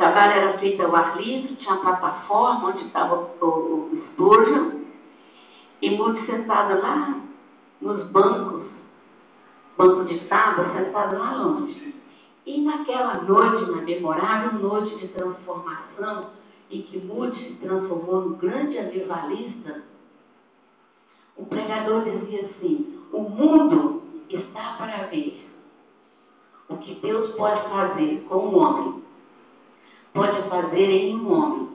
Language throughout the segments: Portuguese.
trabalho era feito ao ar livre, tinha a plataforma onde estava o Spurgeon, e Moody sentado lá nos bancos, banco de tábua, sentado lá longe. E naquela noite, na memorável noite de transformação, em que Moody se transformou num grande avivalista, o pregador dizia assim: o mundo está para ver o que Deus pode fazer com um homem, pode fazer em um homem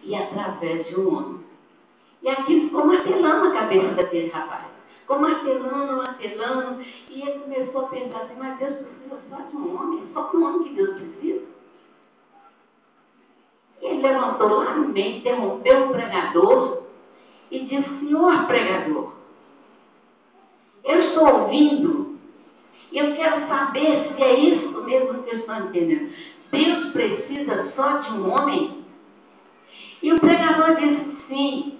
e através de um homem. E aquilo ficou martelando a cabeça daquele rapaz. Ficou martelando, e ele começou a pensar assim: mas Deus precisa só de um homem, é só de um homem que Deus precisa. E ele levantou lá no meio, interrompeu o pregador e disse: senhor pregador, eu estou ouvindo e eu quero saber se é isso mesmo que eu estou entendendo. Deus precisa só de um homem? E o pregador disse: sim.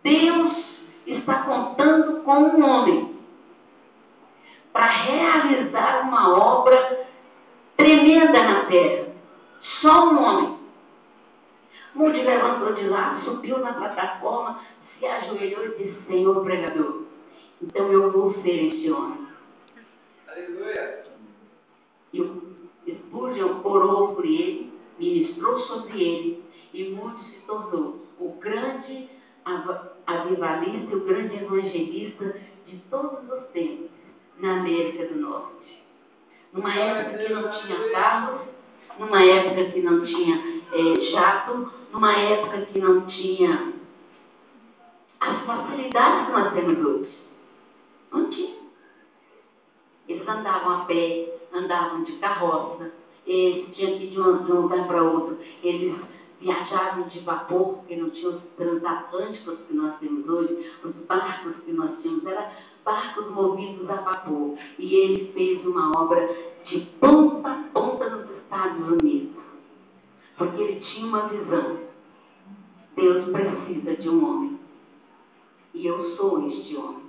Deus está contando com um homem para realizar uma obra tremenda na terra. Só um homem. Moody levantou de lá, subiu na plataforma, se ajoelhou e disse: senhor pregador, então eu vou ser este homem. Aleluia. E o Spurgeon orou por ele, ministrou sobre ele, e Moody se tornou o grande avivalista e o grande evangelista de todos os tempos na América do Norte. Numa época que não tinha carros, numa época que não tinha jato, numa época que não tinha as facilidades que nós temos hoje. Não tinha. Eles andavam a pé, andavam de carroça, eles tinham que ir de um lugar para outro. Eles viajavam de vapor, porque não tinha os transatlânticos que nós temos hoje, os barcos que nós tínhamos, eram barcos movidos a vapor. E ele fez uma obra de ponta a ponta nos Estados Unidos, porque ele tinha uma visão. Deus precisa de um homem, e eu sou este homem.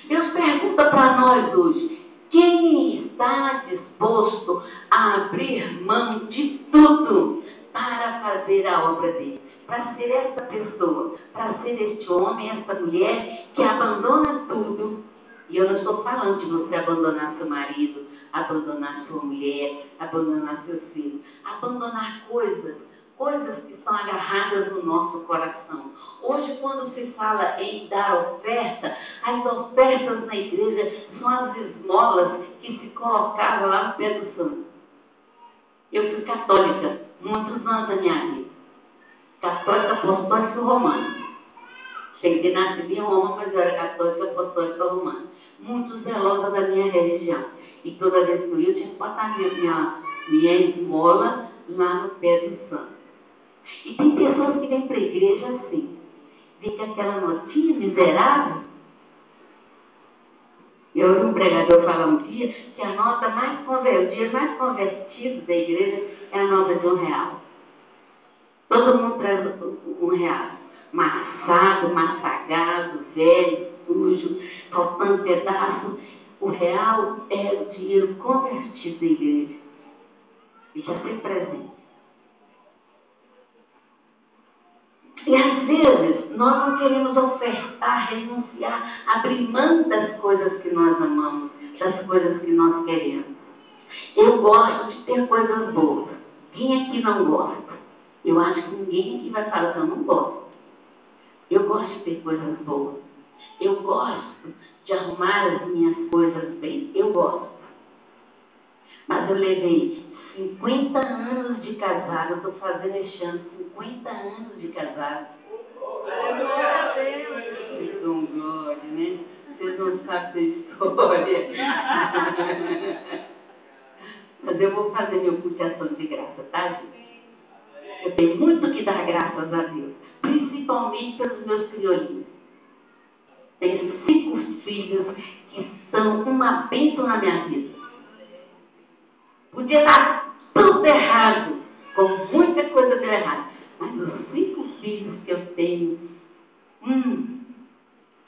Deus pergunta para nós hoje: quem está disposto a abrir mão de tudo para fazer a obra dele? Para ser essa pessoa, para ser este homem, essa mulher que abandona tudo. E eu não estou falando de você abandonar seu marido, abandonar sua mulher, abandonar seus filhos. Abandonar coisas que estão agarradas no nosso coração. Hoje, quando se fala em dar oferta, as ofertas na igreja são as esmolas que se colocavam lá no pé do santo. Eu fui católica muitos anos da minha vida. Católica apostólica romana. Cheguei de nascido em Roma, mas eu era católica apostólica romana. Muito zelosa da minha religião. E toda vez que eu ia, eu tinha que botar minha esmola lá no pé do santo. E tem pessoas que vêm para a igreja assim, vê que aquela notinha miserável. Eu ouvi um pregador falar um dia que a nota mais convertida da igreja é a nota de R$1. Todo mundo traz R$1. Massado, massagado, velho, sujo, faltando pedaço. O real é o dinheiro convertido da igreja. E já tem presente. E às vezes nós não queremos ofertar, renunciar, abrir mão das coisas que nós amamos, das coisas que nós queremos. Eu gosto de ter coisas boas. Quem aqui não gosta? Eu acho que ninguém aqui vai falar que eu não gosto. Eu gosto de ter coisas boas. Eu gosto de arrumar as minhas coisas bem. Eu gosto. Mas eu levei 50 anos de casado, eu estou fazendo este ano 50 anos de casado. Vocês dão glória, né? Vocês não sabem da história. Mas eu vou fazer meu culto de ação de graça, tá, gente? Eu tenho muito que dar graças a Deus, principalmente pelos meus crioulinhos. Tenho 5 filhos que são uma bênção na minha vida. Podia dar tudo errado, com muita coisa deu errado. Mas os 5 filhos que eu tenho,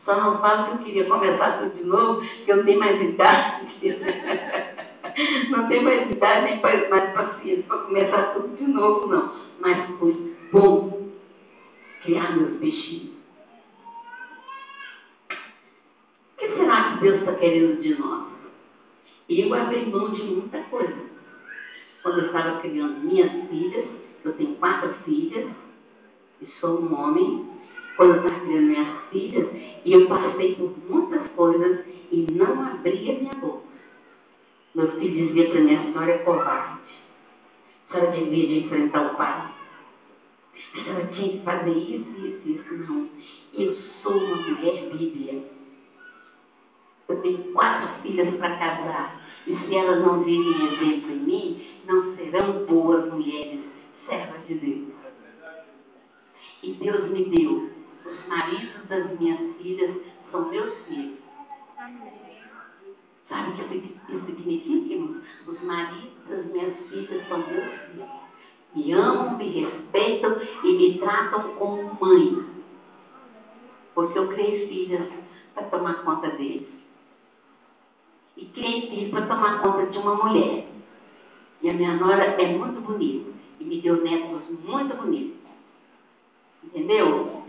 só não falo que eu queria começar tudo de novo, que eu tenho mais idade. Não tem mais idade nem mais paciência para começar tudo de novo, não. Mas foi bom criar meus bichinhos. O que será que Deus está querendo de nós? Eu abri mão de muita coisa. Quando eu estava criando minhas filhas, eu tenho 4 filhas, e sou um homem. Quando eu estava criando minhas filhas, e eu passei por muitas coisas e não abria minha boca. Meu filho dizia para mim: a senhora é covarde. A senhora devia de enfrentar o pai. A senhora tinha que fazer isso, isso, isso. Não. Eu sou uma mulher Bíblia. Eu tenho 4 filhas para casar. E se elas não virem exemplo em mim, não serão boas mulheres, servas de Deus. E Deus me deu. Os maridos das minhas filhas são meus filhos. Sabe o que isso significa, irmãos? Os maridos das minhas filhas são meus filhos. Me amam, me respeitam e me tratam como mãe. Porque eu criei filhas para tomar conta deles. E criei filhos para tomar conta de uma mulher. E a minha nora é muito bonita. E me deu netos muito bonitos. Entendeu?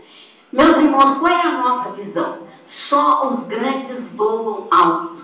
Meus irmãos, qual é a nossa visão? Só os grandes voam alto.